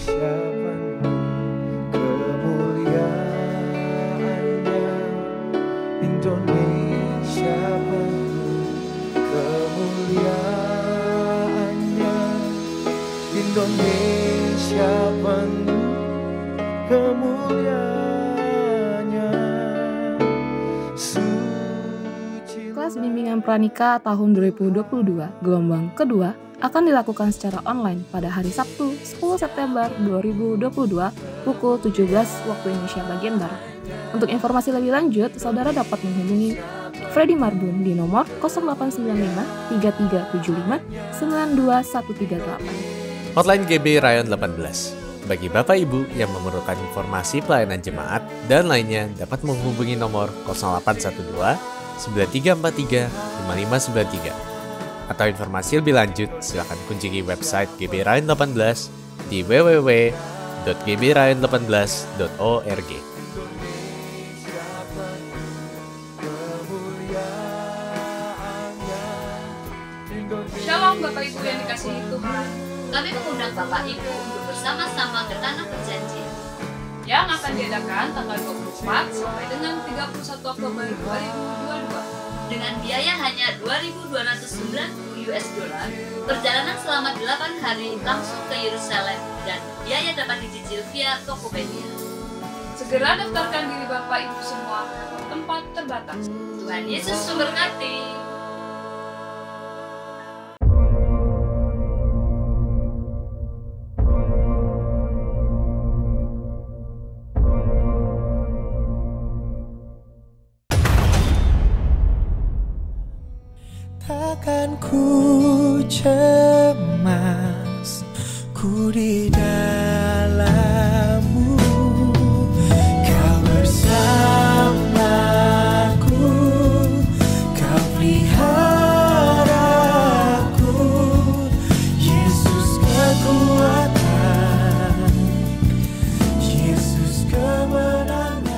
penuh kemuliaan-Nya. Indonesia penuh kemuliaan-Nya. Indonesia penuh kemuliaan-Nya. Kelas bimbingan pranikah tahun 2022 gelombang kedua akan dilakukan secara online pada hari Sabtu 10 September 2022 pukul 17 waktu Indonesia bagian Barat. Untuk informasi lebih lanjut, saudara dapat menghubungi Freddy Marbun di nomor 0895 3375 92138. Hotline GB Rayon 18. Bagi Bapak Ibu yang memerlukan informasi pelayanan jemaat dan lainnya dapat menghubungi nomor 0812 9343 5593. Atau informasi lebih lanjut, silakan kunjungi website GB Rayon 18 di www.gbrayon18.org. Shalom Bapak Ibu yang dikasihi Tuhan. Kami mengundang Bapak Ibu untuk bersama-sama ke Tanah Perjanjian yang akan diadakan tanggal 24 sampai dengan 31 Oktober 2022 dengan biaya hanya $2.290 perjalanan selama 8 hari langsung ke Yerusalem dan biaya dapat dicicil via Tokopedia. Segera daftarkan diri Bapak Ibu semua, tempat terbatas. Tuhan Yesus memberkati. Takkan ku cemas, ku di dalam-Mu, Kau bersamaku, Kau peliharaku, Yesus kekuatan, Yesus kemenangan.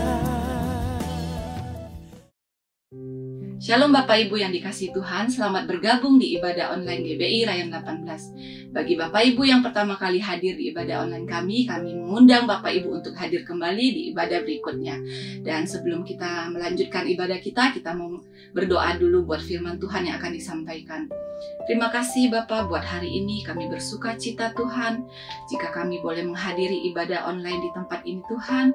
Shalom Bapak Ibu yang dikasihi Tuhan, selamat bergabung di ibadah online GBI Rayon 18. Bagi Bapak Ibu yang pertama kali hadir di ibadah online kami mengundang Bapak Ibu untuk hadir kembali di ibadah berikutnya. Dan sebelum kita melanjutkan ibadah kita mau berdoa dulu buat firman Tuhan yang akan disampaikan. Terima kasih Bapak buat hari ini, kami bersuka cita Tuhan jika kami boleh menghadiri ibadah online di tempat ini Tuhan.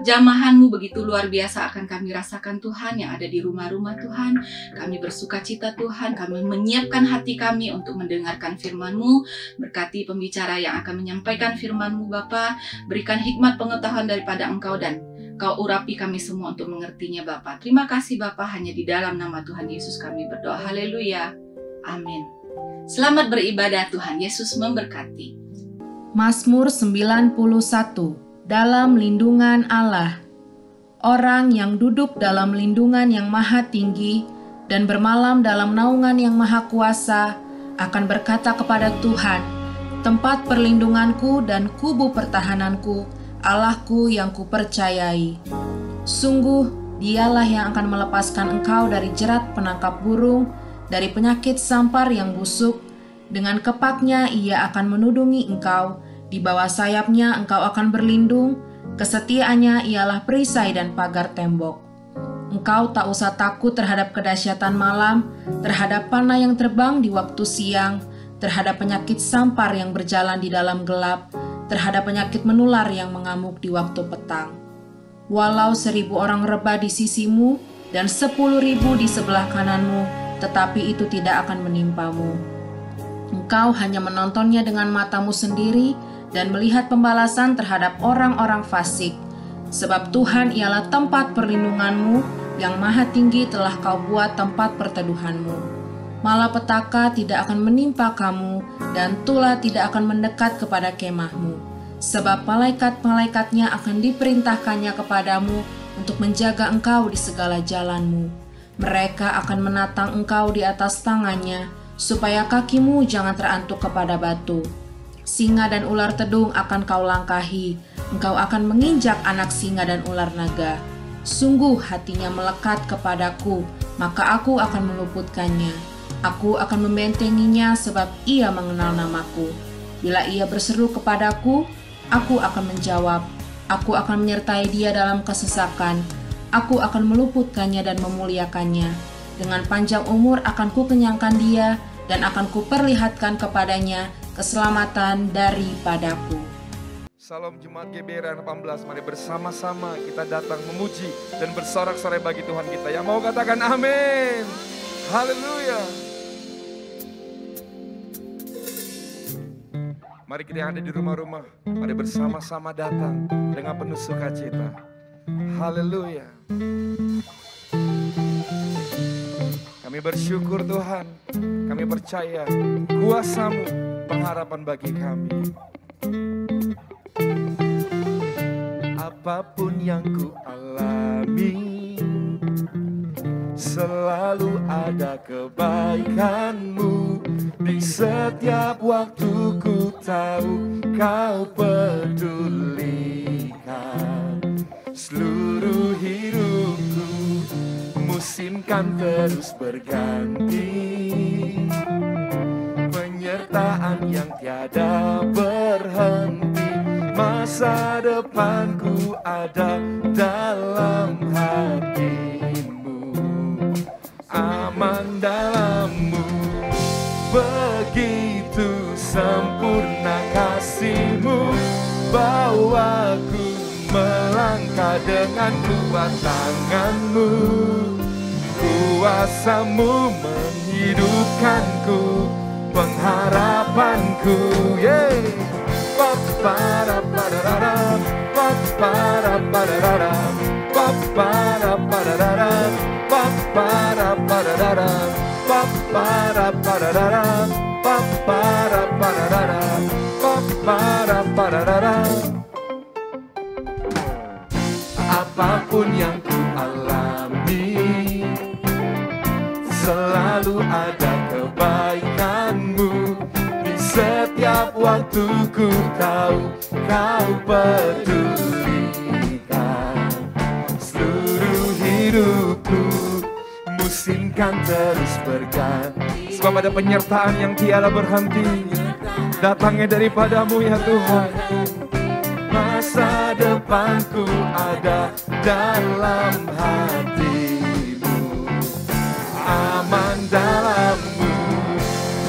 Jamahan-Mu begitu luar biasa akan kami rasakan Tuhan yang ada di rumah-rumah Tuhan. Kami bersuka cita Tuhan, kami menyiapkan hati kami untuk mendengarkan firman-Mu. Berkati pembicara yang akan menyampaikan firman-Mu Bapa, berikan hikmat pengetahuan daripada Engkau dan Kau urapi kami semua untuk mengertinya Bapa. Terima kasih Bapa, hanya di dalam nama Tuhan Yesus kami berdoa. Haleluya. Amin. Selamat beribadah, Tuhan Yesus memberkati. Mazmur 91. Dalam lindungan Allah. Orang yang duduk dalam lindungan yang maha tinggi dan bermalam dalam naungan yang maha kuasa akan berkata kepada Tuhan, tempat perlindunganku dan kubu pertahananku, Allahku yang kupercayai. Sungguh, Dialah yang akan melepaskan engkau dari jerat penangkap burung, dari penyakit sampar yang busuk. Dengan kepaknya Ia akan menudungi engkau, di bawah sayapnya engkau akan berlindung. Kesetiaannya ialah perisai dan pagar tembok. Engkau tak usah takut terhadap kedahsyatan malam, terhadap panah yang terbang di waktu siang, terhadap penyakit sampar yang berjalan di dalam gelap, terhadap penyakit menular yang mengamuk di waktu petang. Walau 1.000 orang rebah di sisimu dan 10.000 di sebelah kananmu, tetapi itu tidak akan menimpamu. Engkau hanya menontonnya dengan matamu sendiri dan melihat pembalasan terhadap orang-orang fasik. Sebab Tuhan ialah tempat perlindunganmu, yang maha tinggi telah kau buat tempat perteduhanmu. Malapetaka tidak akan menimpa kamu, dan tula tidak akan mendekat kepada kemahmu. Sebab malaikat-malaikatnya akan diperintahkannya kepadamu untuk menjaga engkau di segala jalanmu. Mereka akan menatang engkau di atas tangannya, supaya kakimu jangan terantuk kepada batu. Singa dan ular tedung akan kau langkahi, engkau akan menginjak anak singa dan ular naga. Sungguh hatinya melekat kepadaku, maka aku akan meluputkannya. Aku akan membentenginya sebab ia mengenal namaku. Bila ia berseru kepadaku, Aku akan menjawab, aku akan menyertai dia dalam kesesakan, aku akan meluputkannya dan memuliakannya. Dengan panjang umur akan kukenyangkan dia, dan akan kuperlihatkan kepadanya keselamatan daripadaku. Salam Jemaat GBI Rayan 18, mari bersama-sama kita datang memuji dan bersorak-sorai bagi Tuhan kita. Yang mau katakan amin. Haleluya. Mari kita yang ada di rumah-rumah, mari bersama-sama datang dengan penuh sukacita. Haleluya. Kami bersyukur Tuhan, kami percaya kuasa-Mu pengharapan bagi kami. Apapun yang ku alami, selalu ada kebaikan-Mu. Di setiap waktu ku tahu Kau pedulikan seluruh hidupku. Musim kan terus berganti, penyertaan yang tiada berhenti. Masa depanku ada dalam hati-Mu, aman dalam-Mu. Begitu sempurna kasih-Mu, bawaku melangkah dengan kuat tangan-Mu. Kuasa-Mu menghidupkanku, pengharapanku. Apapun yang ku alami, selalu ada kebaikan-Mu. Di setiap waktu ku tahu Kau pedulikan seluruh hidupku. Musim kan terus berganti, sebab ada penyertaan yang tiada berhenti, datangnya daripada-Mu ya Tuhan. Masa depanku ada dalam hati-Mu, aman dalam-Mu.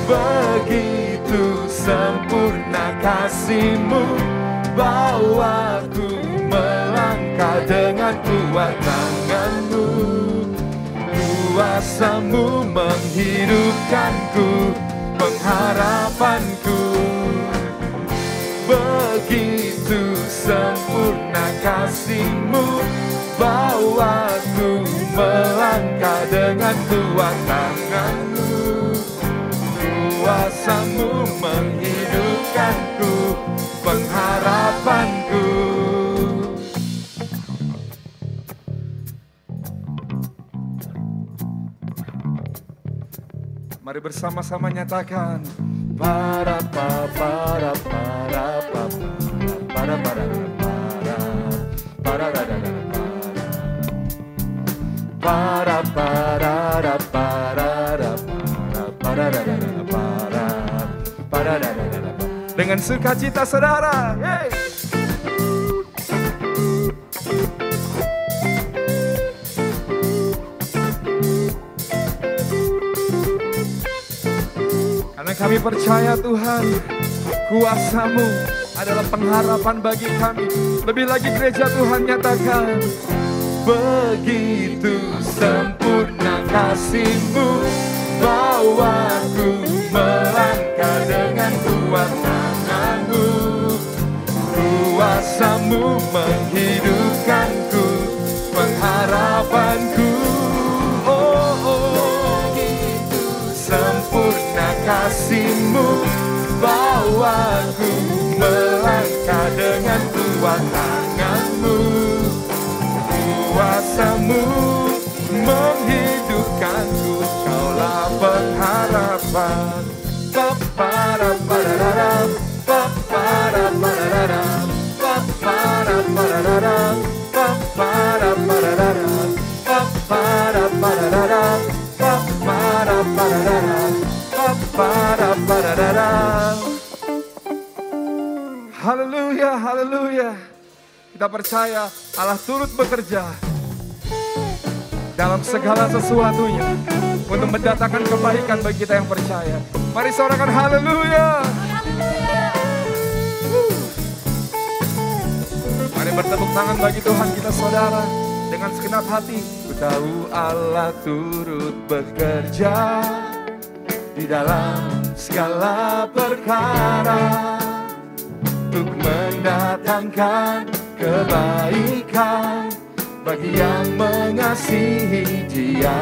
Begitu sempurna kasih-Mu, bawaku melangkah dengan kuat tangan-Mu. Kuasa-Mu menghidupkanku, pengharapanku. Begitu sempurna kasih-Mu, bawaku melangkah dengan kuat tangan-Mu. Kuasa-Mu menghidupkanku, pengharapanku. Mari bersama-sama nyatakan para para para para para para para para. Dengan sukacita saudara, karena kami percaya Tuhan, kuasa-Mu adalah pengharapan bagi kami. Lebih lagi gereja Tuhan nyatakan, begitu sempurna kasih-Mu, bawaku melangkah dengan kuat tangan-Mu. Kuasa-Mu menghidupkanku, pengharapanku. Begitu sempurna kasih-Mu, bawaku melangkah dengan kuat tangan-Mu. Kuasa-Mu menghidupkanku, Kaulah pengharapan. Para para para para para Haleluya, haleluya. Kita percaya Allah turut bekerja dalam segala sesuatunya untuk mendatangkan kebaikan bagi kita yang percaya. Mari sorakan haleluya. Mari bertepuk tangan bagi Tuhan kita saudara dengan segenap hati. Ku tahu Allah turut bekerja di dalam segala perkara untuk mendatangkan kebaikan bagi yang mengasihi Dia.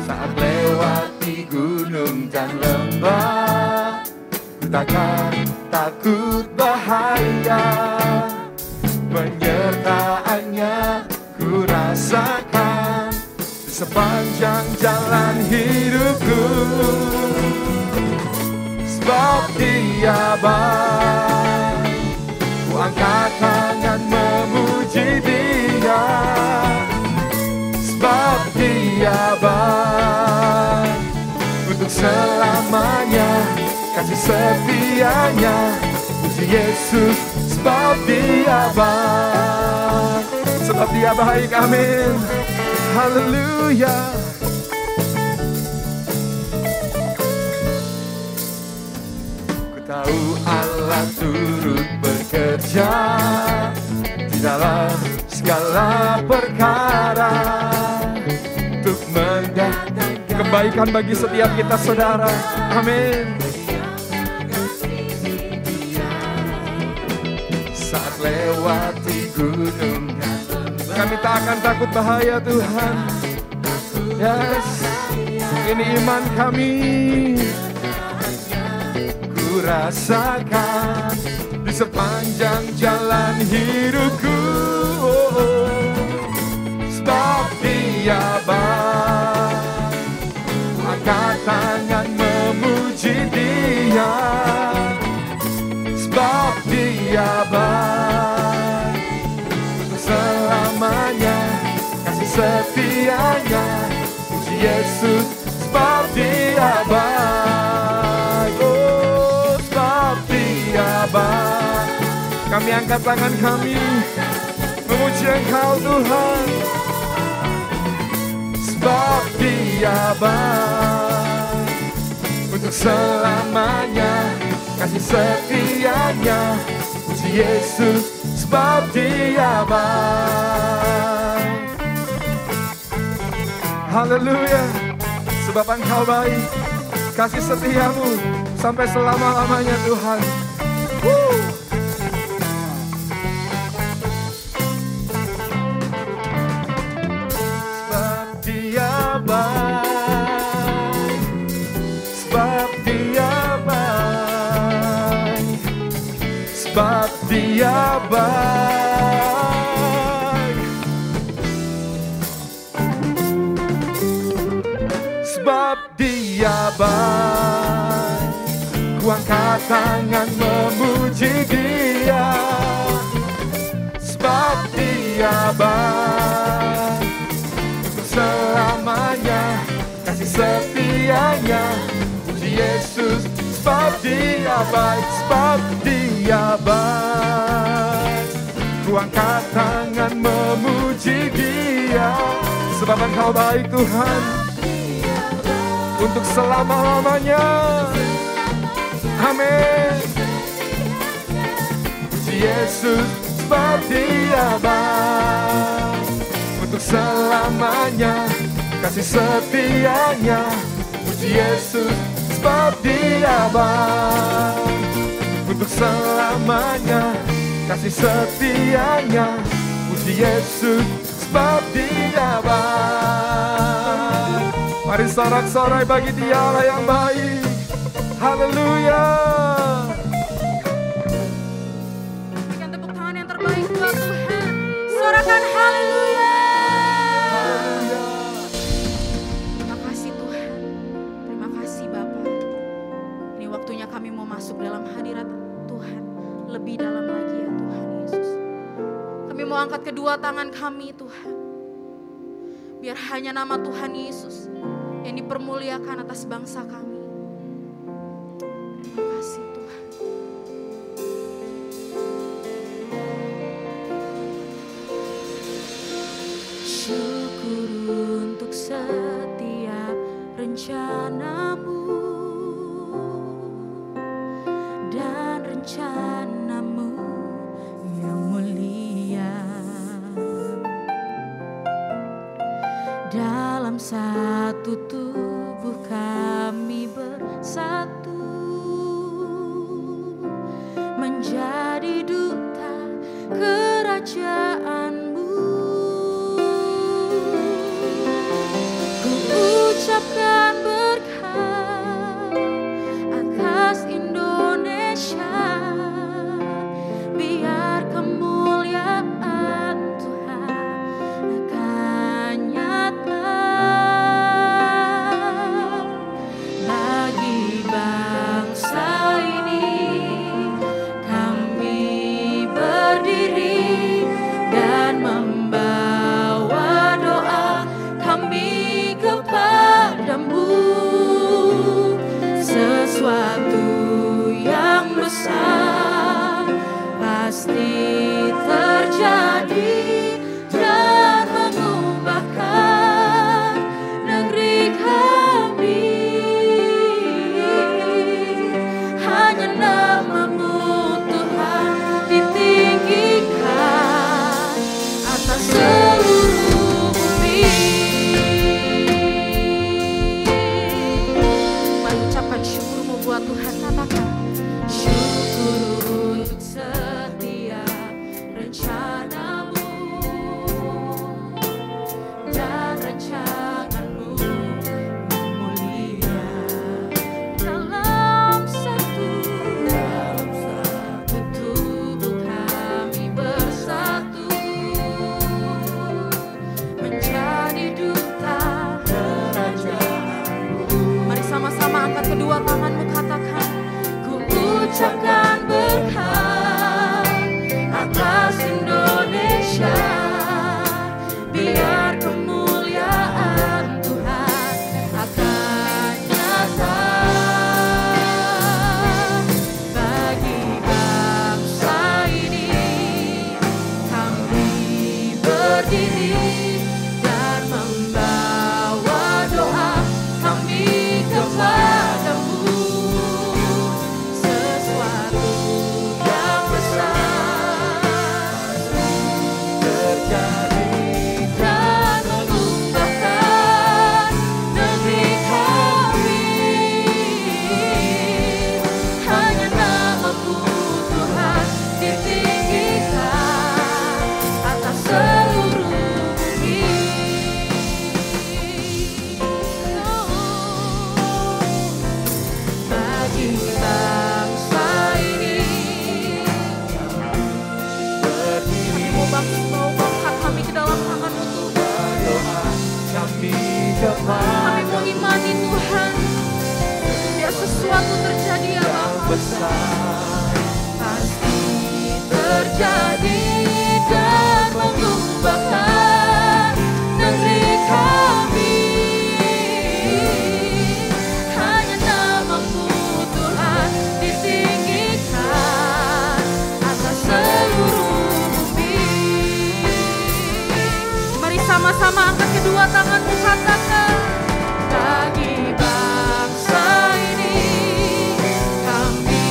Saat lewati gunung dan lembah, ku takkan takut bahaya. Penyertaannya ku rasakan di sepanjang jalan hidupku. Sebab Dia baik, ku angkat tangan memuji Dia. Sebab Dia baik, untuk selamanya kasih setianya. Puji Yesus, sebab Dia baik, sebab Dia baik, amin. Haleluya. Tahu Allah turut bekerja di dalam segala perkara untuk mendatangkan kebaikan bagi setiap kita saudara, amin. Saat lewati gunung, kami tak akan takut bahaya Tuhan. Yes, ini iman kami. Ku rasakan di sepanjang jalan hidupku. Sebab Dia baik, ku angkat tangan memuji Dia. Sebab Dia baik, untuk selamanya kasih setianya. Puji Yesus, sebab Dia baik. Oh, sebab Dia baik. Kami angkat tangan kami memuji Engkau Tuhan. Sebab Dia baik, untuk selamanya kasih setianya. Puji Yesus, sebab Dia baik. Haleluya. Sebab Engkau baik, kasih setiamu sampai selama-lamanya Tuhan. Sebab Dia baik, sebab Dia baik, sebab Dia baik. Sebab Dia baik, ku angkat tangan memuji Dia. Sebab Dia baik, untuk selamanya kasih setianya. Puji Yesus, sebab Dia baik, sebab Dia baik, ku angkat tangan memuji Dia. Sebab Engkau baik Tuhan, untuk selama-lamanya, amin. Puji Yesus, sebab Dia baik, untuk selamanya kasih setianya. Puji Yesus, sebab Dia baik, untuk selamanya kasih setianya. Puji Yesus, sebab Dia baik. Mari sorak-sorai bagi Dia Allah yang baik. Haleluya. Berikan tepuk tangan yang terbaik buat Tuhan. Sorakan haleluya. Terima kasih Tuhan. Terima kasih Bapa. Ini waktunya kami mau masuk dalam hadirat Tuhan. Lebih dalam lagi ya Tuhan Yesus. Kami mau angkat kedua tangan kami Tuhan. Biar hanya nama Tuhan Yesus yang dipermuliakan atas bangsa kami. Terima kasih Tuhan. ucapkan berkat atas Indonesia, biar kemuliaan Tuhan akan nyata. Bagi bangsa ini kami berdiri dan membawa doa kami kepadamu. Sesuatu yang besar pasti terjadi dan mengubahkan negeri kami. Hanya namamu Tuhan ditinggikan atas seluruh bumi. Mari ucapkan syukurmu buat Tuhan, katakan syukur untuk setiap rencanamu dan rancanganmu yang mulia. Dalam satu tubuh kami bersatu menjadi duta kerajaanmu. Mari sama-sama angkat kedua tanganmu, katakan ku ucapkan berkat atas Indonesia, biar kemuliaan Tuhan akan nyata. Bagi bangsa ini kami berdiri dan membawa doa kami kepadamu. Sesuatu yang besar terjadi dan mengubahkan negeri kami. Hanya namamu Tuhan ditinggikan atas seluruh bumi. Bagi bangsa ini kami mau bangkat kami ke dalam tangan-Mu Tuhan. Kami mau imani Tuhan, biar sesuatu terjadi ya Bapa. Pasti terjadi dan mengubahkan negeri kami. Hanya namamu Tuhan ditinggikan atas seluruh bumi. Mari sama-sama angkat kedua tanganmu, katakan bagi bangsa ini kami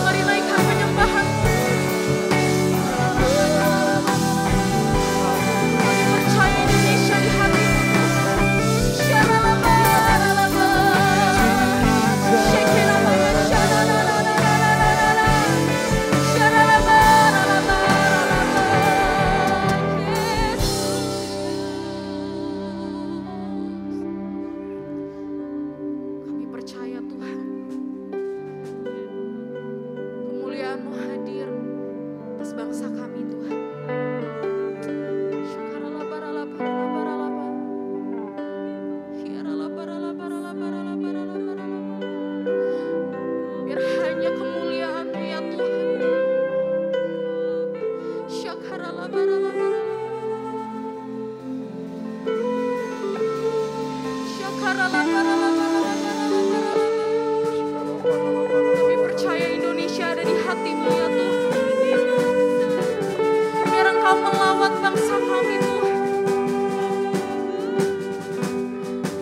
Mari naikkan penyembahan. Kami percaya Indonesia di hatimu. Kami percaya Tuhan, kemuliaan-Mu hadir atas bangsa kami Tuhan. Biar hanya kemuliaan-Mu ya Tuhan. Kami percaya Indonesia ada di hati-Mu ya Tuhan. Biar Engkau melawat bangsa kami Tuhan.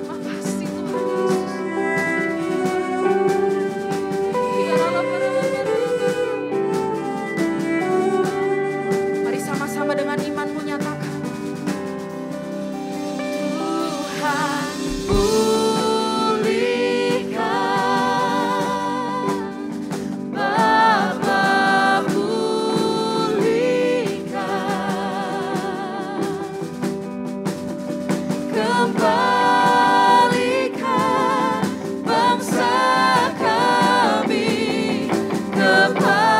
Terima kasih Tuhan Yesus. Mari sama-sama dengan iman-Mu nyatakan. Tuhan pulihkan, Bapa pulihkan, kembalikan bangsa kami kepadamu.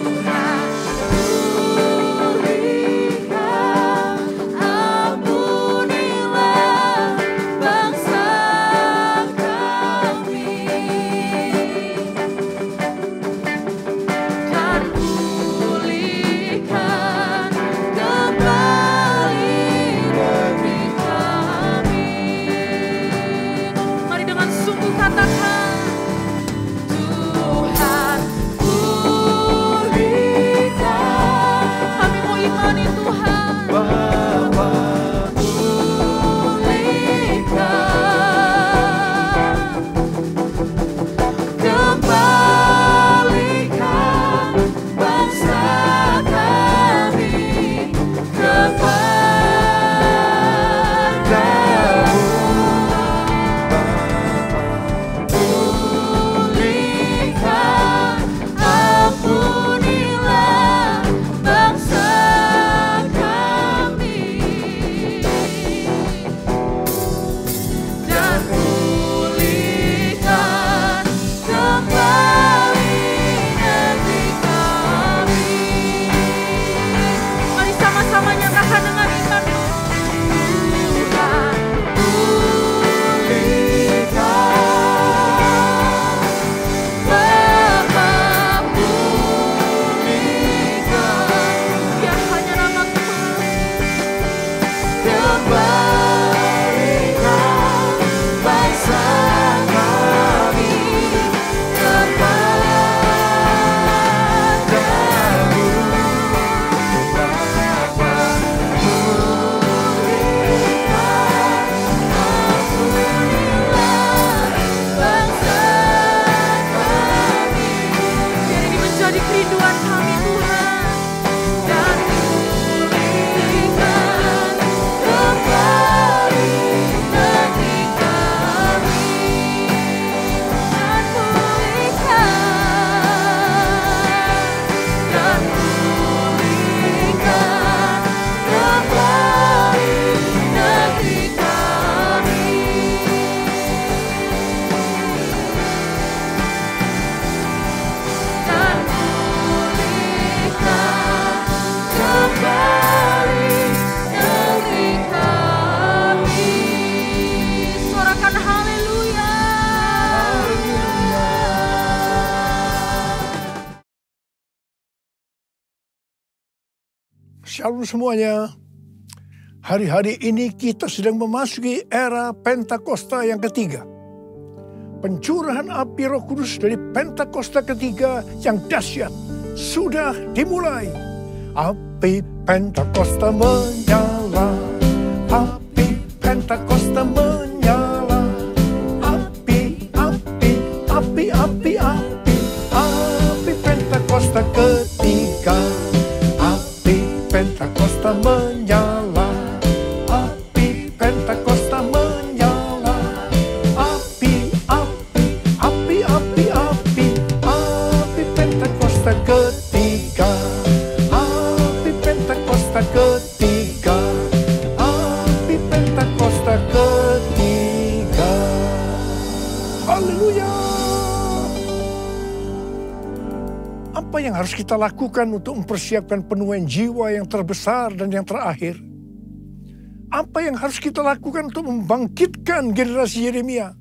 Tuhan pulihkan, ampunilah bangsa kami, dan pulihkan kembali negeri kami. Mari dengan sungguh katakan, Tuhan pulihkan. Kami mau imani Tuhan. Bapa Pulihkan, kembalikan bangsa kami kepadamu. Pulihkan, ampunilah bangsa kami, dan pulihkan kembali negeri kami. Mari sama-sama nyatakan dengan iman. Tuhan pulihkan, Bapa pulihkan, biar hanya nama Tuhan. Kembalikan bangsa kami kepadamu. Bapa pulihkan, ampunilah bangsa kami. Biar ini menjadi kerinduan kami Tuhan. Dan pulihkan kembali negeri kami. Dan pulihkan kembali negeri kami. Dan pulihkan kembali negeri kami. Sorakan haleluya. Shalom semuanya. Hari-hari ini kita sedang memasuki era Pentakosta yang ketiga. pencurahan api Roh Kudus dari Pentakosta ketiga yang dahsyat sudah dimulai. Api Pentakosta menyala, api Pentakosta menyala, api, api, api, api, api, api Pentakosta ketiga, api Pentakosta menyala, api Pentakosta menyala, api, api, api, api, api, api Pentakosta ketiga, api Pentakosta ketiga, api Pentakosta ketiga. Haleluya. Apa yang harus kita lakukan untuk mempersiapkan penuaian jiwa yang terbesar dan yang terakhir? Apa yang harus kita lakukan untuk membangkitkan generasi Yeremia?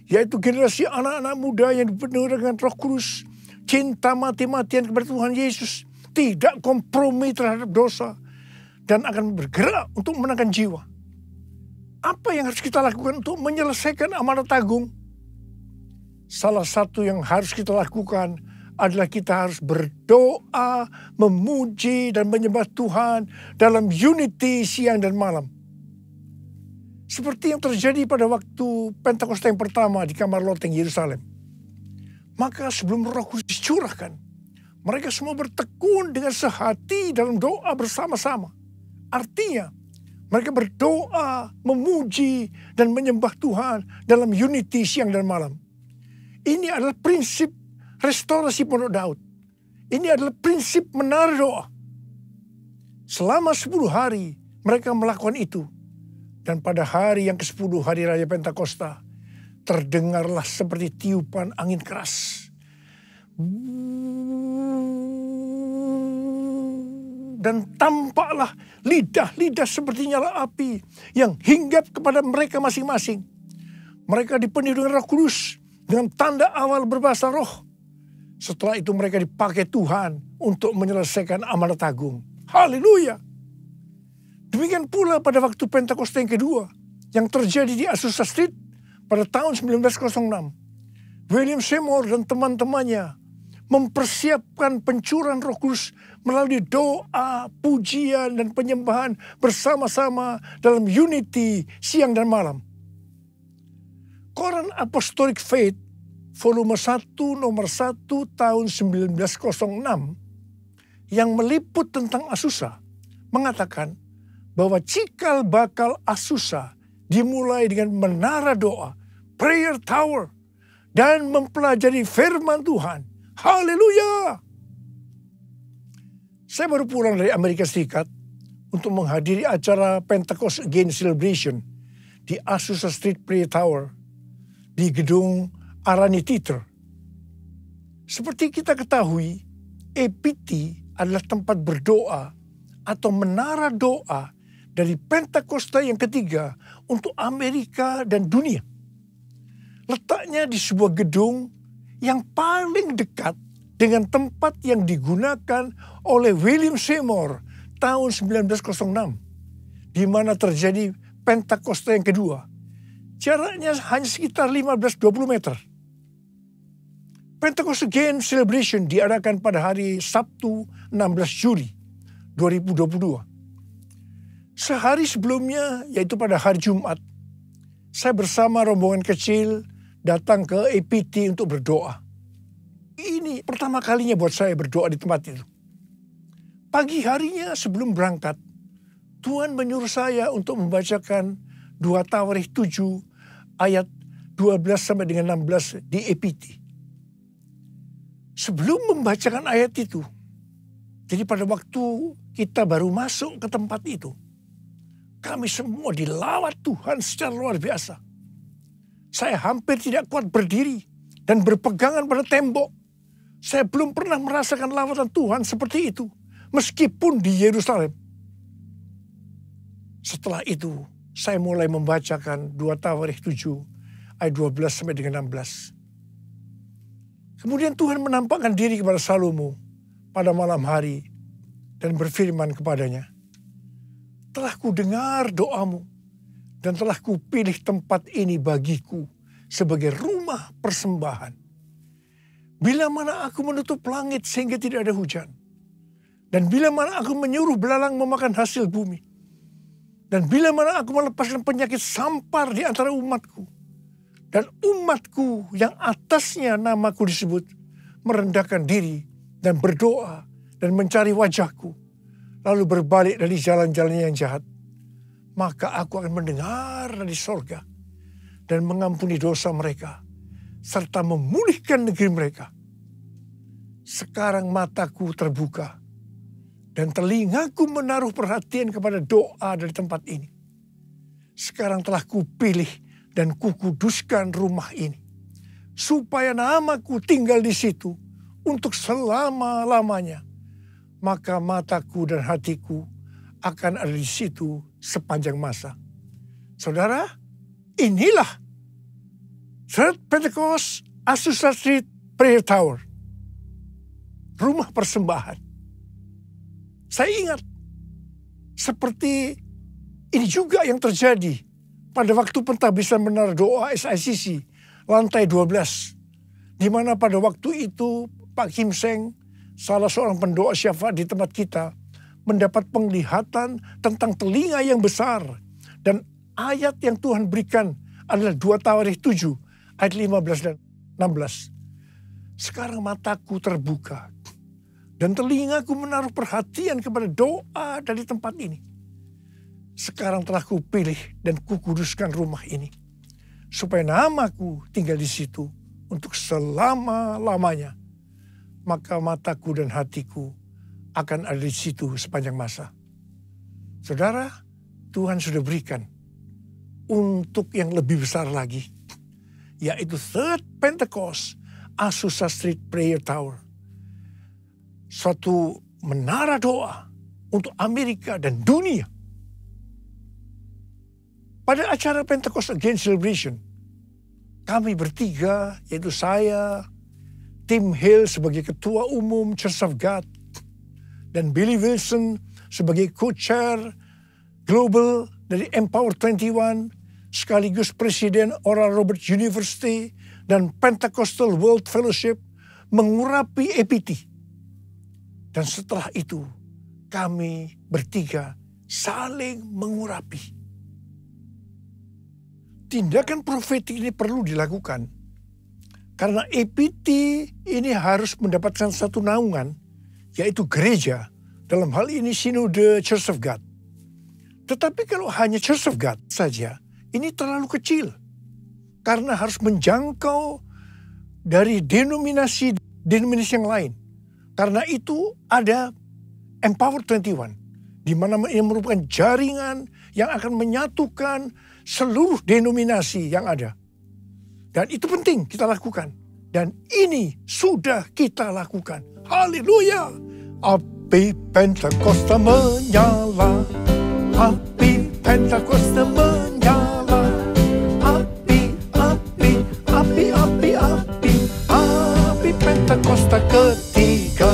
Yaitu generasi anak-anak muda yang dipenuhi dengan Roh Kudus, cinta mati-matian kepada Tuhan Yesus, tidak kompromi terhadap dosa, dan akan bergerak untuk memenangkan jiwa. Apa yang harus kita lakukan untuk menyelesaikan amanat agung? Salah satu yang harus kita lakukan adalah kita harus berdoa, memuji, dan menyembah Tuhan dalam unity siang dan malam. Seperti yang terjadi pada waktu Pentakosta yang pertama di kamar loteng Yerusalem. Maka sebelum Roh Kudus dicurahkan, mereka semua bertekun dengan sehati dalam doa bersama-sama. Artinya, mereka berdoa, memuji, dan menyembah Tuhan dalam unity siang dan malam. Ini adalah prinsip restorasi Pondok Daud. Ini adalah prinsip menara doa. Selama 10 hari mereka melakukan itu. Dan pada hari yang ke-10 hari raya Pentakosta, terdengarlah seperti tiupan angin keras. Dan tampaklah lidah-lidah seperti nyala api yang hinggap kepada mereka masing-masing. Mereka dipenuhi dengan Roh Kudus, dengan tanda awal berbahasa roh. Setelah itu mereka dipakai Tuhan untuk menyelesaikan amanat agung. Haleluya. Demikian pula pada waktu Pentakosta yang kedua yang terjadi di Azusa Street pada tahun 1906. William Seymour dan teman-temannya mempersiapkan pencurahan Roh Kudus melalui doa, pujian, dan penyembahan bersama-sama dalam unity siang dan malam. Koran Apostolic Faith volume 1 nomor 1 tahun 1906 yang meliput tentang Azusa mengatakan bahwa cikal bakal Azusa dimulai dengan menara doa, prayer tower, dan mempelajari firman Tuhan. Haleluya! Saya baru pulang dari Amerika Serikat untuk menghadiri acara Pentecost Again Celebration di Azusa Street Prayer Tower di gedung Arani Theater. Seperti kita ketahui, APT adalah tempat berdoa atau menara doa dari Pentakosta yang ketiga untuk Amerika dan dunia. Letaknya di sebuah gedung yang paling dekat dengan tempat yang digunakan oleh William Seymour tahun 1906, di mana terjadi Pentakosta yang kedua. Jaraknya hanya sekitar 15-20 meter. Pentecost Again Celebration diadakan pada hari Sabtu 16 Juli 2022. Sehari sebelumnya, yaitu pada hari Jumat, saya bersama rombongan kecil datang ke APT untuk berdoa. Ini pertama kalinya buat saya berdoa di tempat itu. Pagi harinya sebelum berangkat, Tuhan menyuruh saya untuk membacakan 2 Tawarikh 7 ayat 12 sampai dengan 16 di APT. Sebelum membacakan ayat itu, jadi pada waktu kita baru masuk ke tempat itu, kami semua dilawat Tuhan secara luar biasa. Saya hampir tidak kuat berdiri dan berpegangan pada tembok. Saya belum pernah merasakan lawatan Tuhan seperti itu, meskipun di Yerusalem. Setelah itu, saya mulai membacakan 2 Tawarikh 7 ayat 12 sampai dengan 16. Kemudian Tuhan menampakkan diri kepada Salomo pada malam hari dan berfirman kepadanya, "Telah kudengar doamu dan telah kupilih tempat ini bagiku sebagai rumah rumah persembahan. Bila mana aku menutup langit sehingga tidak ada hujan. Dan bila mana aku menyuruh belalang memakan hasil bumi. Dan bila mana aku melepaskan penyakit sampar di antara umatku. Dan umatku yang atasnya namaku disebut merendahkan diri dan berdoa dan mencari wajahku. Lalu berbalik dari jalan-jalannya yang jahat. Maka aku akan mendengar dari sorga dan mengampuni dosa mereka. Serta memulihkan negeri mereka. Sekarang mataku terbuka. Dan telingaku menaruh perhatian kepada doa dari tempat ini. Sekarang telah kupilih dan kukuduskan rumah ini. Supaya namaku tinggal di situ untuk selama-lamanya. Maka mataku dan hatiku akan ada di situ sepanjang masa. Saudara, inilah Third Pentecost Azusa Street Prayer Tower. Rumah persembahan. Saya ingat, seperti ini juga yang terjadi pada waktu pentahbisan menara doa SICC, lantai 12. Di mana pada waktu itu Pak Kim Seng, salah seorang pendoa syafaat di tempat kita, mendapat penglihatan tentang telinga yang besar. Dan ayat yang Tuhan berikan adalah 2 Tawarikh 7, ayat 15 dan 16. Sekarang mataku terbuka. Dan telingaku menaruh perhatian kepada doa dari tempat ini. Sekarang telah kupilih dan kukuduskan rumah ini. Supaya namaku tinggal di situ untuk selama-lamanya. Maka mataku dan hatiku akan ada di situ sepanjang masa. Saudara, Tuhan sudah berikan untuk yang lebih besar lagi. Yaitu Third Pentecost Azusa Street Prayer Tower. Suatu menara doa untuk Amerika dan dunia. Pada acara Pentecost Again Celebration, kami bertiga, yaitu saya, Tim Hill sebagai Ketua Umum Church of God, dan Billy Wilson sebagai Co-Chair Global dari Empower 21, sekaligus Presiden Oral Roberts University dan Pentecostal World Fellowship mengurapi APT. Dan setelah itu, kami bertiga saling mengurapi. Tindakan profetik ini perlu dilakukan. Karena APT ini harus mendapatkan satu naungan, yaitu gereja, dalam hal ini Sinode Church of God. Tetapi kalau hanya Church of God saja, ini terlalu kecil. Karena harus menjangkau dari denominasi yang lain. Karena itu ada Empower 21, di mana ini merupakan jaringan yang akan menyatukan seluruh denominasi yang ada. Dan itu penting kita lakukan. Dan ini sudah kita lakukan. Haleluya! Api Pentakosta menyala. Api Pentakosta menyala. Api, api, api, api, api. Api Pentakosta ketiga.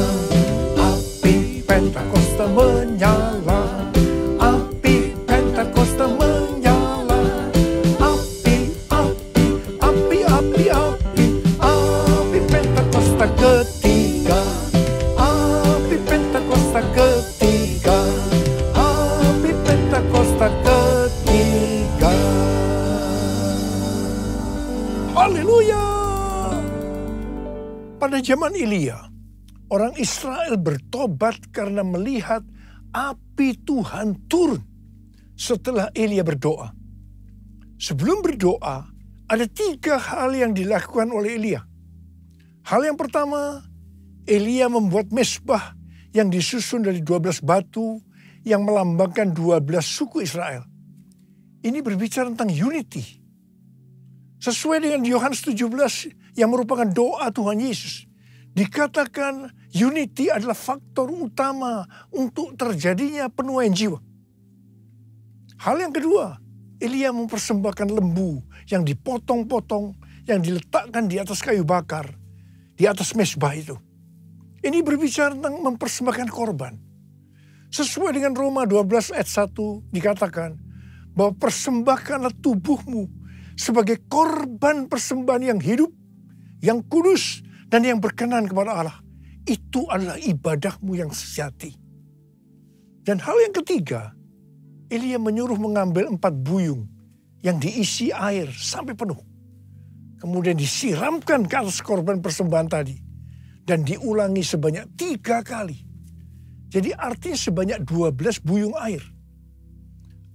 Api Pentakosta menyala. Api Pentakosta menyala. Api, api, api, api, api. Api Pentakosta ketiga. Api Pentakosta ketiga. Api Pentakosta ketiga. Haleluya! Pada zaman Elia, orang Israel bertobat karena melihat api Tuhan turun setelah Elia berdoa. Sebelum berdoa, ada 3 hal yang dilakukan oleh Elia. Hal yang pertama, Elia membuat mezbah yang disusun dari 12 batu yang melambangkan 12 suku Israel. Ini berbicara tentang unity. Sesuai dengan Yohanes 17 yang merupakan doa Tuhan Yesus. Dikatakan unity adalah faktor utama untuk terjadinya penuaian jiwa. Hal yang kedua, Elia mempersembahkan lembu yang dipotong-potong, yang diletakkan di atas kayu bakar, di atas mezbah itu. Ini berbicara tentang mempersembahkan korban. Sesuai dengan Roma 12 ayat 1 dikatakan bahwa persembahkanlah tubuhmu sebagai korban persembahan yang hidup, yang kudus, dan yang berkenan kepada Allah. Itu adalah ibadahmu yang sejati. Dan hal yang ketiga, Elia menyuruh mengambil 4 buyung yang diisi air sampai penuh. Kemudian disiramkan ke atas korban persembahan tadi. Dan diulangi sebanyak 3 kali. Jadi artinya sebanyak 12 buyung air.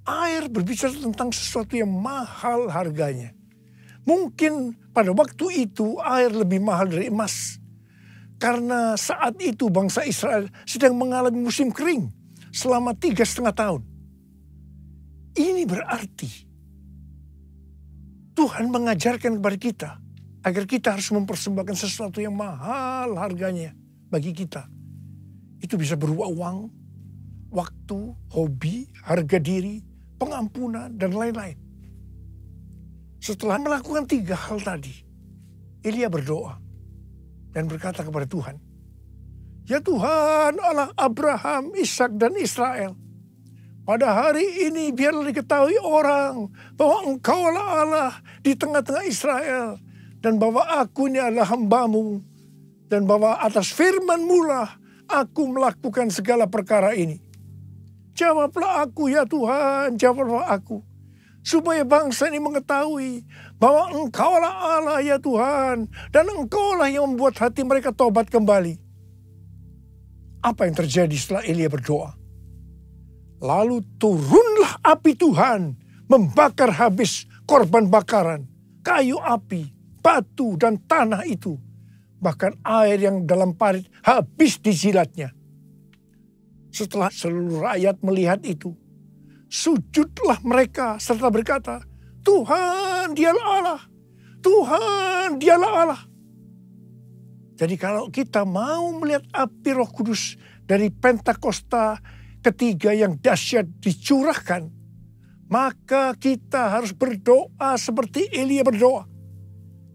Air berbicara tentang sesuatu yang mahal harganya. Mungkin pada waktu itu air lebih mahal dari emas. Karena saat itu bangsa Israel sedang mengalami musim kering selama 3,5 tahun. Ini berarti Tuhan mengajarkan kepada kita agar kita harus mempersembahkan sesuatu yang mahal harganya bagi kita. Itu bisa berupa uang, waktu, hobi, harga diri, pengampunan, dan lain-lain. Setelah melakukan 3 hal tadi, Elia berdoa dan berkata kepada Tuhan, "Ya Tuhan, Allah Abraham, Ishak, dan Israel, pada hari ini biarlah diketahui orang bahwa Engkaulah Allah di tengah-tengah Israel, dan bahwa aku ini adalah hamba-Mu, dan bahwa atas firman-Mu lah aku melakukan segala perkara ini. Jawablah aku ya Tuhan, jawablah aku, supaya bangsa ini mengetahui bahwa Engkaulah Allah ya Tuhan, dan Engkaulah yang membuat hati mereka tobat kembali." Apa yang terjadi setelah Elia berdoa? Lalu turunlah api Tuhan membakar habis korban bakaran, kayu api, batu, dan tanah itu. Bahkan air yang dalam parit habis dijilatnya. Setelah seluruh rakyat melihat itu, sujudlah mereka serta berkata, "Tuhan, dialah Allah. Tuhan, dialah Allah." Jadi kalau kita mau melihat api Roh Kudus dari Pentakosta ketiga yang dahsyat dicurahkan, maka kita harus berdoa seperti Elia berdoa.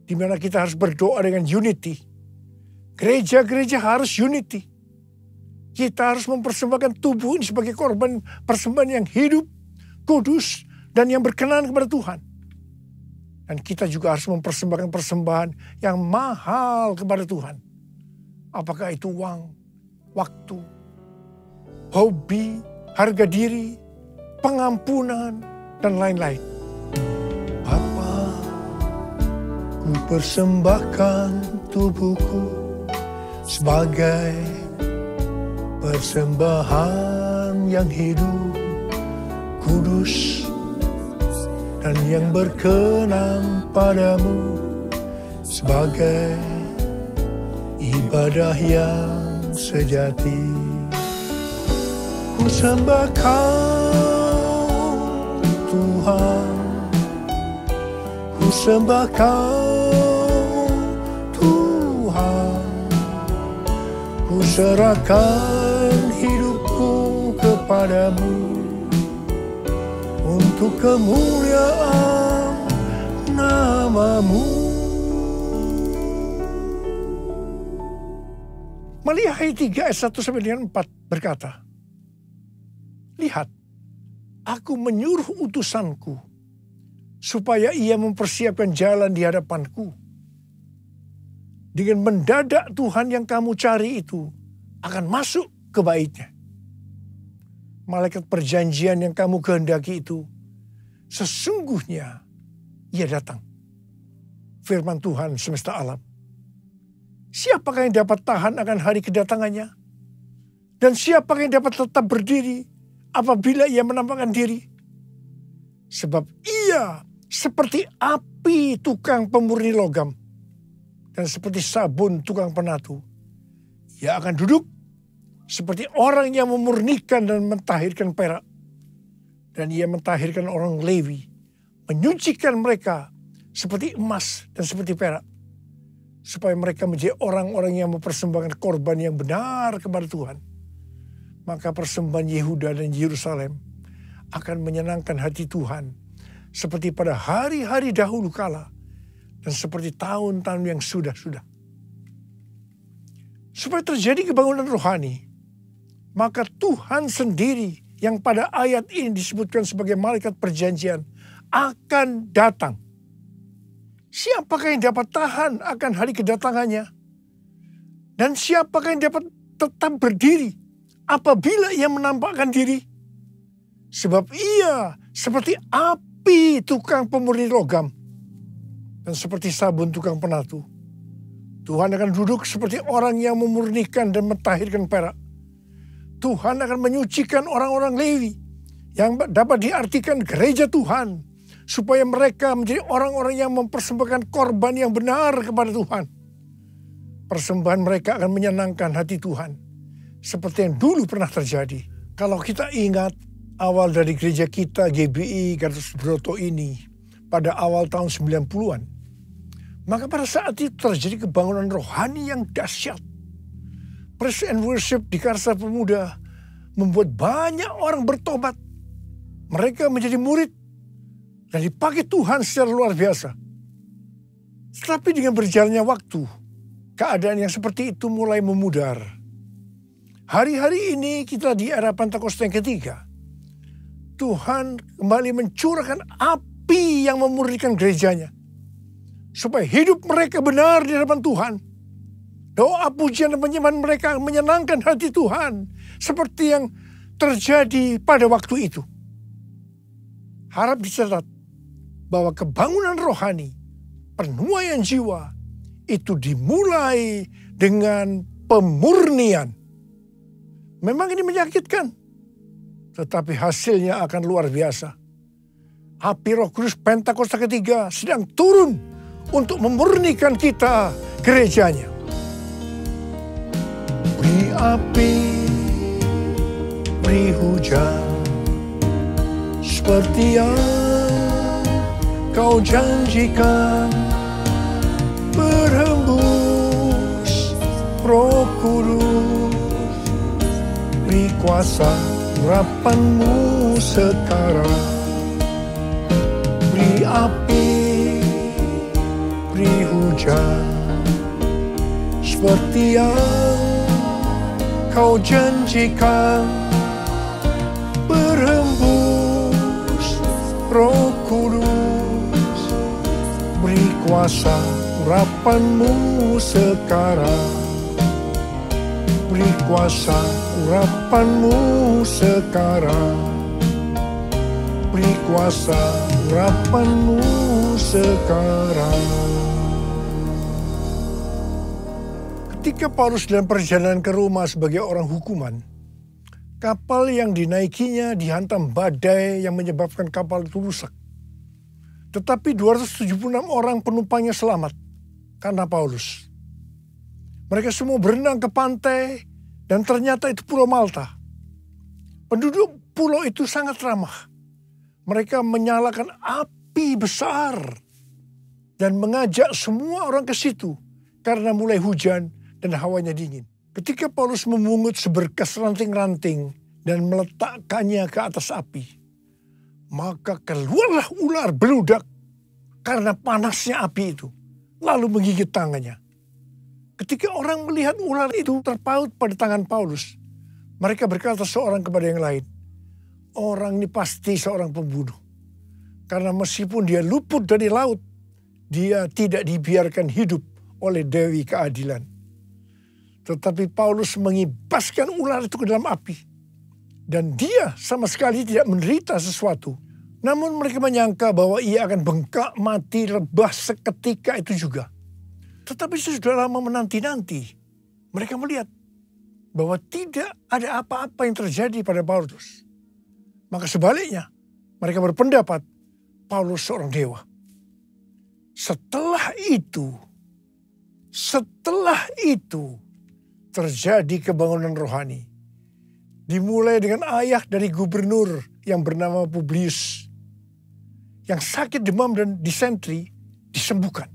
Di mana kita harus berdoa dengan unity. Gereja-gereja harus unity. Kita harus mempersembahkan tubuh ini sebagai korban persembahan yang hidup, kudus, dan yang berkenan kepada Tuhan. Dan kita juga harus mempersembahkan persembahan yang mahal kepada Tuhan. Apakah itu uang, waktu, hobi, harga diri, pengampunan, dan lain-lain. Bapa, ku persembahkan tubuhku sebagai persembahan yang hidup, kudus, dan yang berkenan padamu, sebagai ibadah yang sejati. Ku sembah Kau Tuhan, ku sembah Kau Tuhan, ku serahkan hidupku kepadamu untuk kemuliaan nama-Mu. Maliahi 3 ayat 1 sampai dengan 4 berkata, "Lihat, aku menyuruh utusanku supaya ia mempersiapkan jalan di hadapanku. Dengan mendadak Tuhan yang kamu cari itu akan masuk ke baitnya. Malaikat perjanjian yang kamu kehendaki itu, sesungguhnya ia datang. Firman Tuhan semesta alam. Siapakah yang dapat tahan akan hari kedatangannya? Dan siapakah yang dapat tetap berdiri apabila ia menampakkan diri? Sebab ia seperti api tukang pemurni logam, dan seperti sabun tukang penatu. Ia akan duduk seperti orang yang memurnikan dan mentahirkan perak. Dan ia mentahirkan orang Lewi, menyucikan mereka seperti emas dan seperti perak, supaya mereka menjadi orang-orang yang mempersembahkan korban yang benar kepada Tuhan. Maka persembahan Yehuda dan Yerusalem akan menyenangkan hati Tuhan, seperti pada hari-hari dahulu kala, dan seperti tahun-tahun yang sudah-sudah. Supaya terjadi kebangunan rohani, maka Tuhan sendiri yang pada ayat ini disebutkan sebagai malaikat perjanjian akan datang siapakah yang dapat tahan akan hari kedatangannya? Dan siapakah yang dapat tetap berdiri apabila ia menampakkan diri? Sebab ia seperti api tukang pemurni logam dan seperti sabun tukang penatu. Tuhan akan duduk seperti orang yang memurnikan dan mentahirkan perak. Tuhan akan menyucikan orang-orang Lewi yang dapat diartikan gereja Tuhan, supaya mereka menjadi orang-orang yang mempersembahkan korban yang benar kepada Tuhan. Persembahan mereka akan menyenangkan hati Tuhan, seperti yang dulu pernah terjadi. Kalau kita ingat awal dari gereja kita GBI Gatot Subroto ini pada awal tahun 90-an, maka pada saat itu terjadi kebangunan rohani yang dahsyat. Praise and worship di Karsa Pemuda membuat banyak orang bertobat. Mereka menjadi murid dan dipakai Tuhan secara luar biasa. Tetapi dengan berjalannya waktu, keadaan yang seperti itu mulai memudar. Hari-hari ini kita di era Pentakosta yang ketiga. Tuhan kembali mencurahkan api yang memurnikan gerejanya, supaya hidup mereka benar di hadapan Tuhan. Doa, pujian, dan penyembahan mereka menyenangkan hati Tuhan, seperti yang terjadi pada waktu itu. Harap dicatat bahwa kebangunan rohani, penuaian jiwa, itu dimulai dengan pemurnian. Memang ini menyakitkan, tetapi hasilnya akan luar biasa. Api Roh Kudus Pentakosta ketiga sedang turun untuk memurnikan kita, gerejanya. Beri api, beri hujan, seperti yang kau janjikan. Berhembus Roh Kudus, beri kuasa urapanmu sekarang. Beri api, beri hujan, seperti yang kau janjikan. Berhembus Roh Kudus, beri kuasa urapanmu sekarang. Beri kuasa urapanmu sekarang. Beri kuasa urapanmu sekarang. Ketika Paulus dalam perjalanan ke Roma sebagai orang hukuman, kapal yang dinaikinya dihantam badai yang menyebabkan kapal itu rusak. Tetapi 276 orang penumpangnya selamat karena Paulus. Mereka semua berenang ke pantai dan ternyata itu Pulau Malta. Penduduk pulau itu sangat ramah. Mereka menyalakan api besar dan mengajak semua orang ke situ karena mulai hujan dan hawanya dingin. Ketika Paulus memungut seberkas ranting-ranting dan meletakkannya ke atas api, maka keluarlah ular beludak karena panasnya api itu, lalu menggigit tangannya. Ketika orang melihat ular itu terpaut pada tangan Paulus, mereka berkata seorang kepada yang lain, orang ini pasti seorang pembunuh. Karena meskipun dia luput dari laut, dia tidak dibiarkan hidup oleh Dewi Keadilan. Tetapi Paulus mengibaskan ular itu ke dalam api. Dan dia sama sekali tidak menderita sesuatu. Namun mereka menyangka bahwa ia akan bengkak mati rebah seketika itu juga. Tetapi sudah lama menanti-nanti. Mereka melihat bahwa tidak ada apa-apa yang terjadi pada Paulus. Maka sebaliknya mereka berpendapat Paulus seorang dewa. Setelah itu terjadi kebangunan rohani. Dimulai dengan ayah dari gubernur yang bernama Publius. Yang sakit demam dan disentri disembuhkan.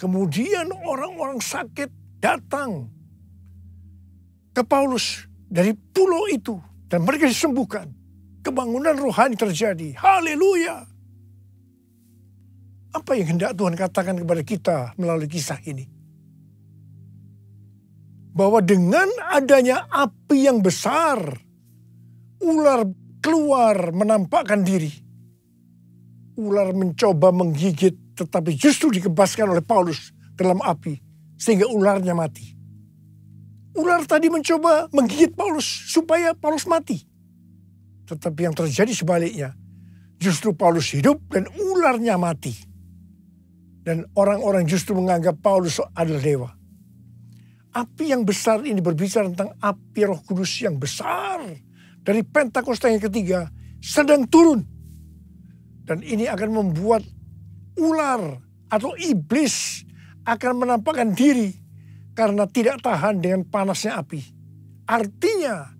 Kemudian orang-orang sakit datang ke Paulus dari pulau itu. Dan mereka disembuhkan. Kebangunan rohani terjadi. Haleluya. Apa yang hendak Tuhan katakan kepada kita melalui kisah ini? Bahwa dengan adanya api yang besar, ular keluar menampakkan diri. Ular mencoba menggigit tetapi justru dikebaskan oleh Paulus dalam api sehingga ularnya mati. Ular tadi mencoba menggigit Paulus supaya Paulus mati. Tetapi yang terjadi sebaliknya, justru Paulus hidup dan ularnya mati. Dan orang-orang justru menganggap Paulus adalah dewa. Api yang besar ini berbicara tentang api Roh Kudus yang besar dari Pentakosta yang ketiga sedang turun. Dan ini akan membuat ular atau iblis akan menampakkan diri karena tidak tahan dengan panasnya api. Artinya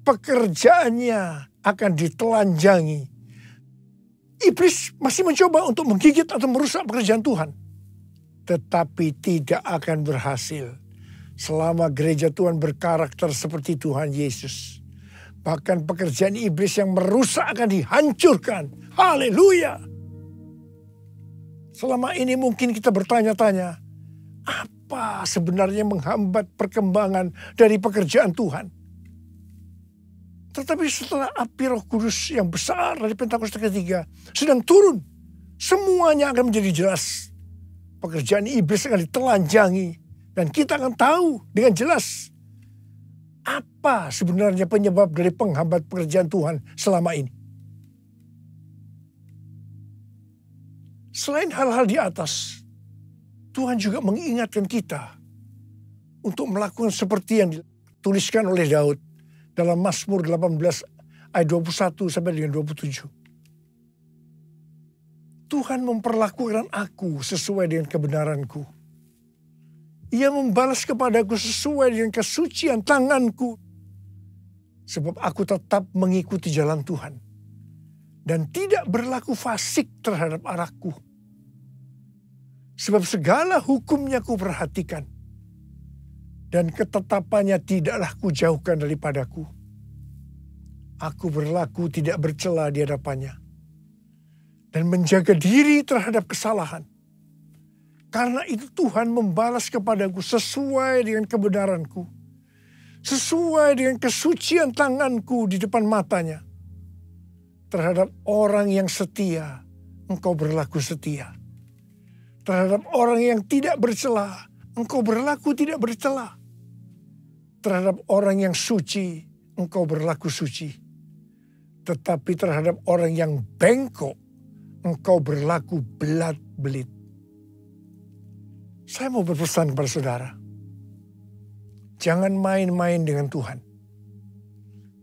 pekerjaannya akan ditelanjangi. Iblis masih mencoba untuk menggigit atau merusak pekerjaan Tuhan. Tetapi tidak akan berhasil selama gereja Tuhan berkarakter seperti Tuhan Yesus. Bahkan pekerjaan iblis yang merusak akan dihancurkan. Haleluya! Selama ini mungkin kita bertanya-tanya, apa sebenarnya menghambat perkembangan dari pekerjaan Tuhan? Tetapi setelah api Roh Kudus yang besar dari Pentakosta ketiga sedang turun, semuanya akan menjadi jelas. Pekerjaan iblis akan ditelanjangi dan kita akan tahu dengan jelas apa sebenarnya penyebab dari penghambat pekerjaan Tuhan selama ini. Selain hal-hal di atas, Tuhan juga mengingatkan kita untuk melakukan seperti yang dituliskan oleh Daud dalam Mazmur 18 ayat 21 sampai dengan 27. Tuhan memperlakukan aku sesuai dengan kebenaranku. Ia membalas kepadaku sesuai dengan kesucian tanganku. Sebab aku tetap mengikuti jalan Tuhan. Dan tidak berlaku fasik terhadap arahku. Sebab segala hukumnya ku perhatikan. Dan ketetapannya tidaklah kujauhkan daripadaku. Aku berlaku tidak bercela di hadapannya. Dan menjaga diri terhadap kesalahan. Karena itu Tuhan membalas kepadaku sesuai dengan kebenaranku. Sesuai dengan kesucian tanganku di depan matanya. Terhadap orang yang setia, engkau berlaku setia. Terhadap orang yang tidak bercela, engkau berlaku tidak bercela. Terhadap orang yang suci, engkau berlaku suci. Tetapi terhadap orang yang bengkok, engkau berlaku belat-belit. Saya mau berpesan kepada saudara. Jangan main-main dengan Tuhan.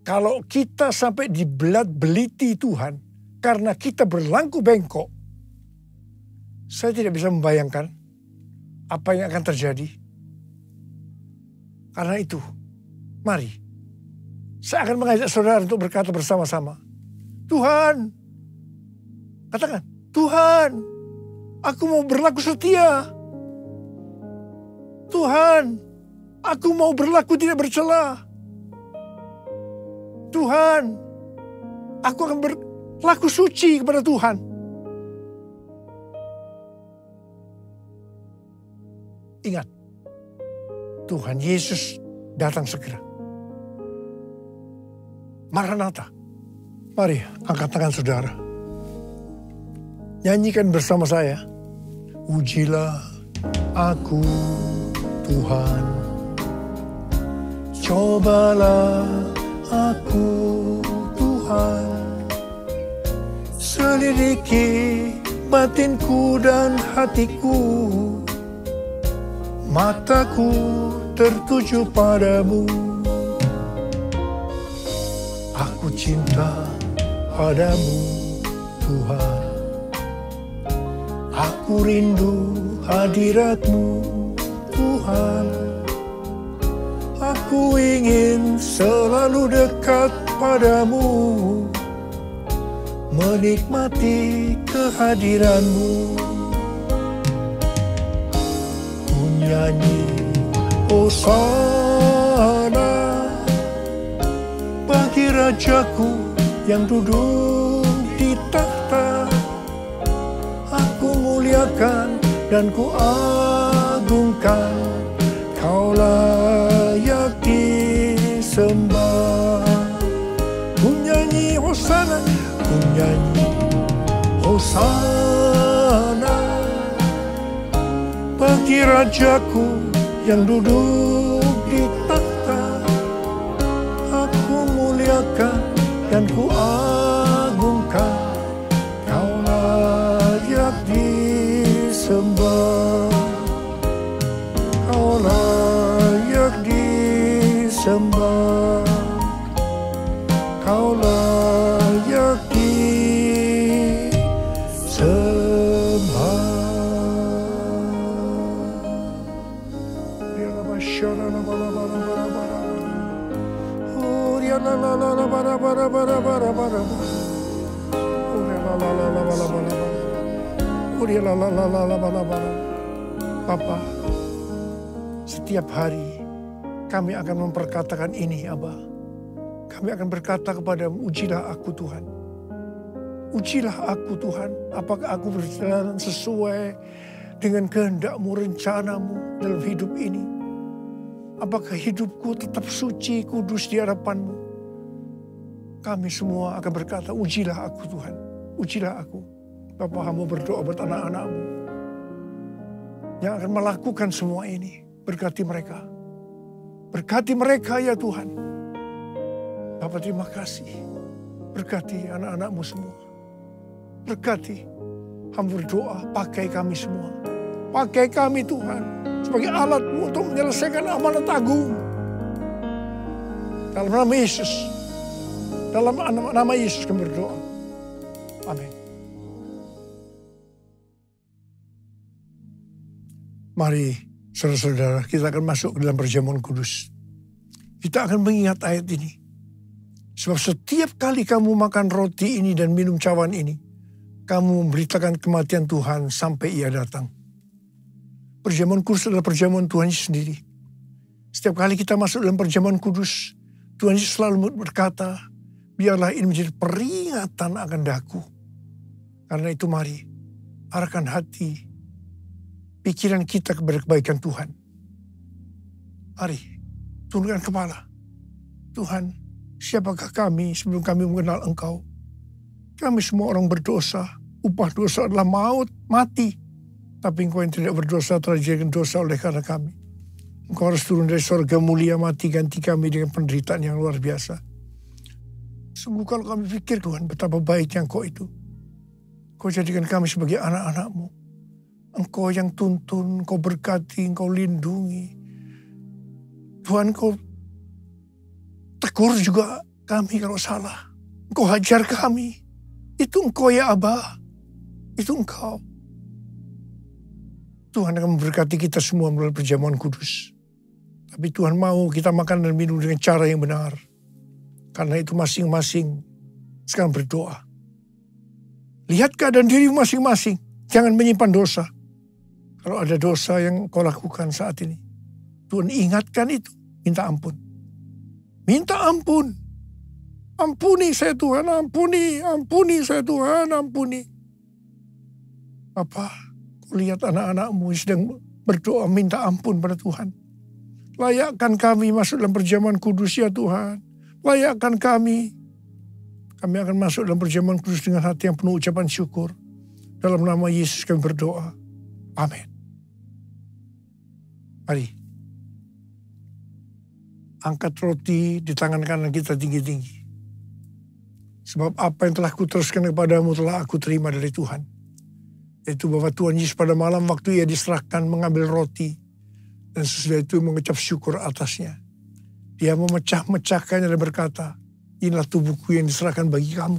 Kalau kita sampai dibelat-beliti Tuhan karena kita berlaku bengkok, saya tidak bisa membayangkan apa yang akan terjadi. Karena itu, mari saya akan mengajak saudara untuk berkata bersama-sama, Tuhan, katakan, Tuhan, aku mau berlaku setia. Tuhan, aku mau berlaku tidak bercela. Tuhan, aku akan berlaku suci kepada Tuhan. Ingat, Tuhan Yesus datang segera. Maranatha. Mari angkat tangan saudara. Nyanyikan bersama saya. Ujilah aku Tuhan, cobalah aku Tuhan, selidiki batinku dan hatiku, mataku tertuju padamu. Aku cinta padamu Tuhan, aku rindu hadirat-Mu Tuhan. Aku ingin selalu dekat padamu, menikmati kehadiran-Mu. Ku nyanyi Hosana bagi Rajaku yang duduk di tahta. Aku muliakan dan ku agungkan, Kau layak disembah. Ku nyanyi Hosana, ku nyanyi Hosana bagi Rajaku yang duduk di takhta. Aku muliakan dan ku agungkan, Kau layak disembah, Kau layak disembah, Kau layak disembah. Bapa, setiap hari kami akan memperkatakan ini, Abba. Kami akan berkata kepadamu, ujilah aku Tuhan. Ujilah aku Tuhan, apakah aku berjalan sesuai dengan kehendak-Mu, rencana-Mu dalam hidup ini. Apakah hidupku tetap suci, kudus di hadapan-Mu. Kami semua akan berkata, ujilah aku Tuhan, ujilah aku. Bapa, hamba berdoa buat anak-anak-Mu yang akan melakukan semua ini. Berkati mereka. Berkati mereka ya Tuhan. Bapa, terima kasih. Berkati anak-anak-Mu semua. Berkati. Hamba berdoa, pakai kami semua. Pakai kami Tuhan sebagai alat-Mu untuk menyelesaikan amanat agung. Dalam nama Yesus. Dalam nama Yesus kami berdoa. Amin. Mari saudara-saudara, kita akan masuk ke dalam perjamuan kudus. Kita akan mengingat ayat ini. Sebab setiap kali kamu makan roti ini dan minum cawan ini, kamu memberitakan kematian Tuhan sampai Ia datang. Perjamuan kudus adalah perjamuan Tuhan Yesus sendiri. Setiap kali kita masuk dalam perjamuan kudus, Tuhan Yesus selalu berkata, biarlah ini menjadi peringatan akan daku. Karena itu mari, arahkan hati, pikiran kita kepada kebaikan Tuhan. Mari, tundukkan kepala. Tuhan, siapakah kami sebelum kami mengenal Engkau? Kami semua orang berdosa. Upah dosa adalah maut, mati. Tapi Engkau yang tidak berdosa telah dijadikan dosa oleh karena kami. Engkau harus turun dari sorga mulia, mati ganti kami dengan penderitaan yang luar biasa. Sungguh kalau kami pikir Tuhan betapa baiknya Engkau itu. Engkau jadikan kami sebagai anak-anak-Mu. Engkau yang tuntun, Engkau berkati, Engkau lindungi. Tuhan, Engkau tegur juga kami kalau salah. Engkau hajar kami. Itu Engkau ya Abba. Itu Engkau. Tuhan akan memberkati kita semua melalui perjamuan kudus. Tapi Tuhan mau kita makan dan minum dengan cara yang benar. Karena itu masing-masing sekarang berdoa. Lihat keadaan diri masing-masing. Jangan menyimpan dosa. Kalau ada dosa yang kau lakukan saat ini, Tuhan ingatkan itu. Minta ampun. Minta ampun. Ampuni saya Tuhan, ampuni. Ampuni saya Tuhan, ampuni. Apa? Kau lihat anak-anak-Mu sedang berdoa minta ampun pada Tuhan. Layakkan kami masuk dalam perjamuan kudus ya Tuhan. Layakkan kami. Kami akan masuk dalam perjamuan kudus dengan hati yang penuh ucapan syukur. Dalam nama Yesus kami berdoa. Amin. Mari. Angkat roti di tangan kanan kita tinggi-tinggi. Sebab apa yang telah kuteruskan kepadamu telah aku terima dari Tuhan. Yaitu bahwa Tuhan Yesus pada malam waktu Ia diserahkan mengambil roti. Dan sesudah itu mengucap syukur atasnya. Dia memecah-mecahkannya dan berkata, inilah tubuhku yang diserahkan bagi kamu.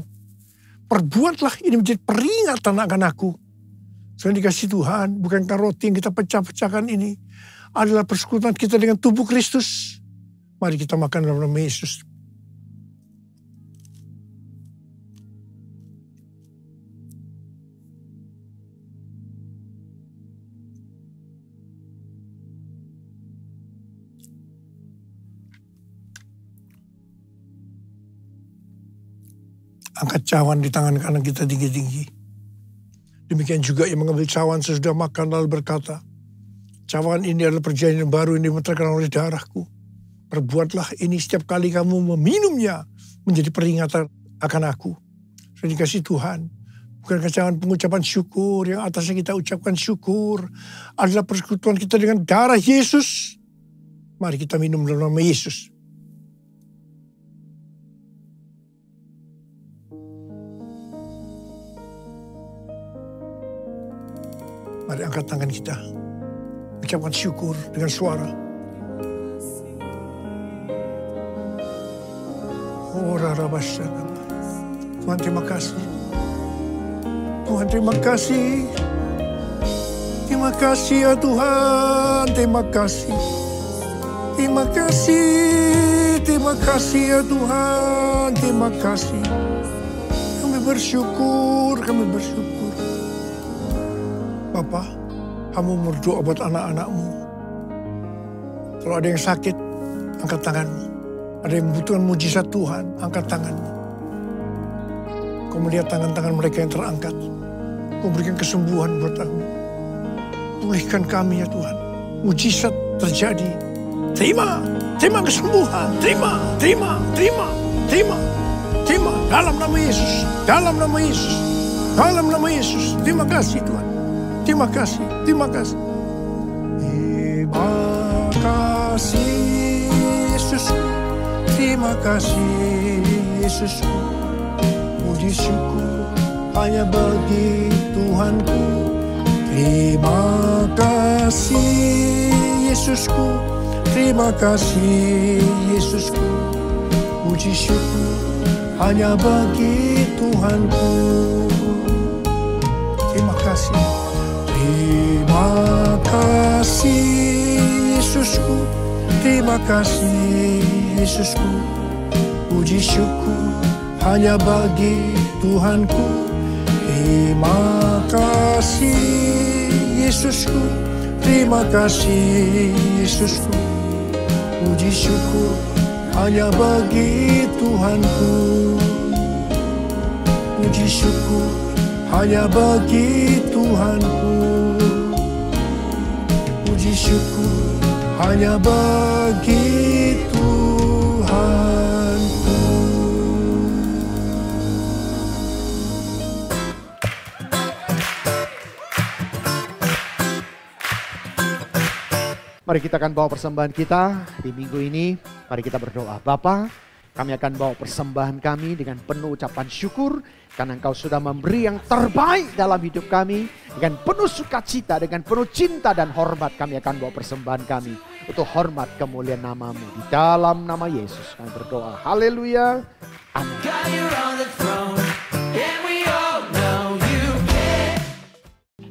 Perbuatlah ini menjadi peringatan akan aku. Saya dikasih Tuhan, bukankah roti yang kita pecah-pecahkan ini adalah persekutuan kita dengan tubuh Kristus. Mari kita makan dalam nama Yesus. Angkat cawan di tangan kanan kita tinggi-tinggi. Demikian juga yang mengambil cawan sesudah makan lalu berkata, cawan ini adalah perjanjian baru yang dimeterkan oleh darahku. Perbuatlah ini setiap kali kamu meminumnya menjadi peringatan akan aku. Sudah dikasih Tuhan, Bukan kecaman pengucapan syukur, yang atasnya kita ucapkan syukur adalah persekutuan kita dengan darah Yesus. Mari kita minum dalam nama Yesus. Mari angkat tangan kita. Ucapkan syukur dengan suara. Tuhan terima kasih. Tuhan terima kasih. Terima kasih ya Tuhan. Terima kasih. Terima kasih. Terima kasih ya Tuhan. Terima kasih. Kami bersyukur. Kami bersyukur. Bapa, kamu berdoa buat anak-anakmu. Kalau ada yang sakit, angkat tanganmu. Ada yang membutuhkan mujizat Tuhan, angkat tanganmu. Kau melihat tangan-tangan mereka yang terangkat. Kau berikan kesembuhan buat kami. Pulihkan kami ya Tuhan. Mujizat terjadi. Terima kesembuhan. Terima. Dalam nama Yesus. Dalam nama Yesus. Dalam nama Yesus. Terima kasih Tuhan. Terima kasih. Terima kasih. Terima kasih Yesusku. Terima kasih Yesusku. Puji syukur hanya bagi Tuhanku. Terima kasih Yesusku. Terima kasih Yesusku. Puji syukur hanya bagi Tuhanku. Terima kasih. Terima kasih Yesusku. Terima kasih Yesusku. Puji syukur hanya bagi Tuhanku. Terima kasih Yesusku. Terima kasih Yesusku. Puji syukur hanya bagi Tuhanku. Puji syukur hanya bagi Tuhanku. Puji syukur hanya bagi Tuhanku. Mari kita akan bawa persembahan kita di minggu ini. Mari kita berdoa. Bapa, kami akan bawa persembahan kami dengan penuh ucapan syukur. Karena Engkau sudah memberi yang terbaik dalam hidup kami. Dengan penuh sukacita, dengan penuh cinta dan hormat kami akan bawa persembahan kami. Untuk hormat kemuliaan nama-Mu. Di dalam nama Yesus kami berdoa. Haleluya. Amin.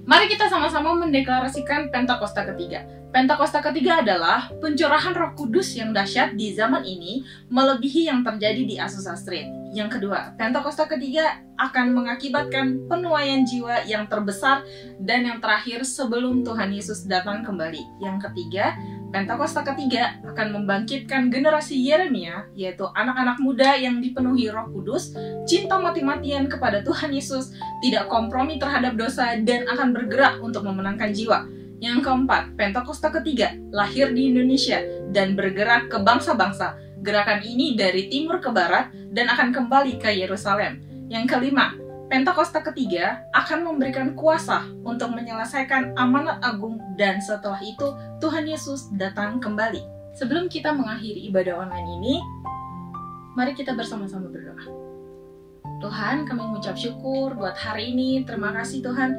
Mari kita sama-sama mendeklarasikan Pentakosta ketiga. Pentakosta ketiga adalah pencurahan Roh Kudus yang dahsyat di zaman ini melebihi yang terjadi di Azusa Street. Yang kedua, Pentakosta ketiga akan mengakibatkan penuaian jiwa yang terbesar dan yang terakhir sebelum Tuhan Yesus datang kembali. Yang ketiga, Pentakosta ketiga akan membangkitkan generasi Yeremia, yaitu anak-anak muda yang dipenuhi Roh Kudus, cinta mati-matian kepada Tuhan Yesus, tidak kompromi terhadap dosa, dan akan bergerak untuk memenangkan jiwa. Yang keempat, Pentakosta ketiga lahir di Indonesia dan bergerak ke bangsa-bangsa. Gerakan ini dari timur ke barat dan akan kembali ke Yerusalem. Yang kelima, Pentakosta ketiga akan memberikan kuasa untuk menyelesaikan amanat agung dan setelah itu Tuhan Yesus datang kembali. Sebelum kita mengakhiri ibadah online ini, mari kita bersama-sama berdoa. Tuhan, kami mengucap syukur buat hari ini. Terima kasih Tuhan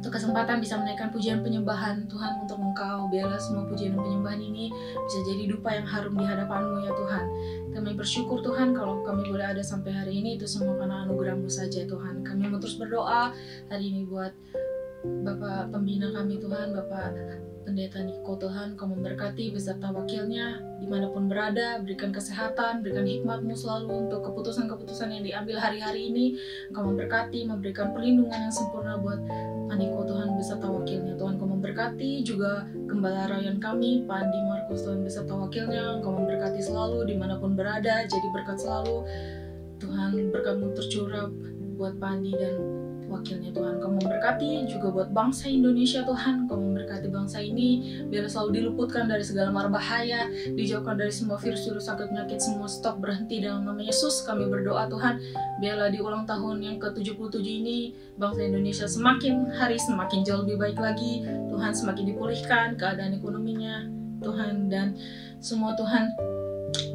untuk kesempatan bisa menaikkan pujian penyembahan Tuhan untuk Engkau. Biarlah semua pujian dan penyembahan ini bisa jadi dupa yang harum di hadapan-Mu ya Tuhan. Kami bersyukur Tuhan kalau kami boleh ada sampai hari ini, itu semua karena anugerah-Mu saja Tuhan. Kami mau terus berdoa hari ini buat Bapak pembina kami Tuhan, Bapak Pendeta Niko Tuhan, Kau memberkati beserta wakilnya dimanapun berada, berikan kesehatan, berikan hikmat-Mu selalu untuk keputusan-keputusan yang diambil hari-hari ini. Kau memberkati, memberikan perlindungan yang sempurna buat Niko Tuhan beserta wakilnya. Tuhan Kau memberkati juga Gembala Ryan kami, Pak Andi Markus Tuhan beserta wakilnya. Kau memberkati selalu dimanapun berada, jadi berkat selalu. Tuhan berkat-Mu tercurah buat Pak Andi dan wakilnya Tuhan. Kau memberkati juga buat bangsa Indonesia Tuhan. Kau memberkati bangsa ini biar selalu diluputkan dari segala mara bahaya, dijauhkan dari semua virus-virus, sakit penyakit, semua stop berhenti dalam nama Yesus. Kami berdoa Tuhan, biarlah di ulang tahun yang ke-77 ini bangsa Indonesia semakin hari semakin jauh lebih baik lagi. Tuhan, semakin dipulihkan keadaan ekonominya Tuhan, dan semua Tuhan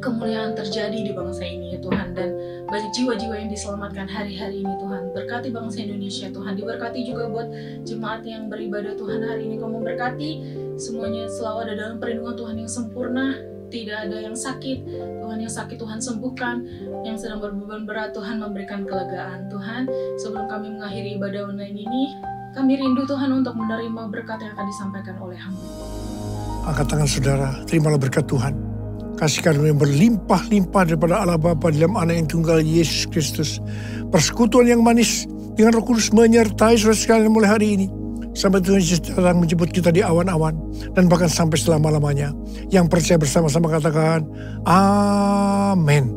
kemuliaan terjadi di bangsa ini ya Tuhan, dan banyak jiwa-jiwa yang diselamatkan hari-hari ini Tuhan. Berkati bangsa Indonesia Tuhan, diberkati juga buat jemaat yang beribadah Tuhan hari ini. Kau memberkati semuanya selalu ada dalam perlindungan Tuhan yang sempurna, tidak ada yang sakit Tuhan, yang sakit Tuhan sembuhkan, yang sedang berbeban berat Tuhan memberikan kelegaan Tuhan. Sebelum kami mengakhiri ibadah online ini, kami rindu Tuhan untuk menerima berkat yang akan disampaikan oleh hamba. Angkat tangan saudara, terimalah berkat Tuhan. Kasih karunia berlimpah-limpah daripada Allah Bapa dalam Anak yang tunggal Yesus Kristus. Persekutuan yang manis dengan Roh Kudus menyertai saudara sekalian mulai hari ini. Sampai Tuhan Yesus datang menjemput kita di awan-awan. Dan bahkan sampai selama-lamanya. Yang percaya bersama-sama katakan, Amin.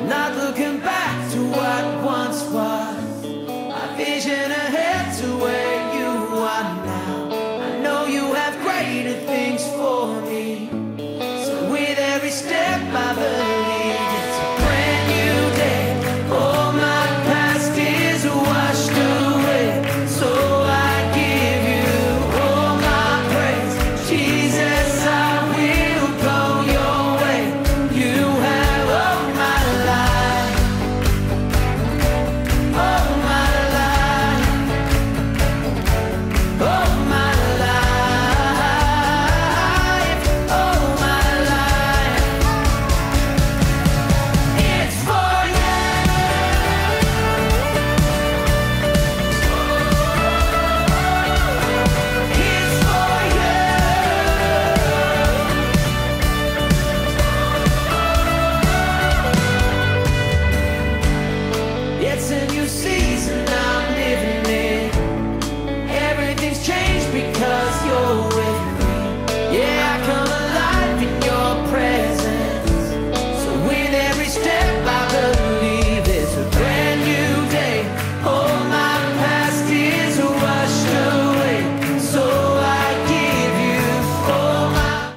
Not looking back.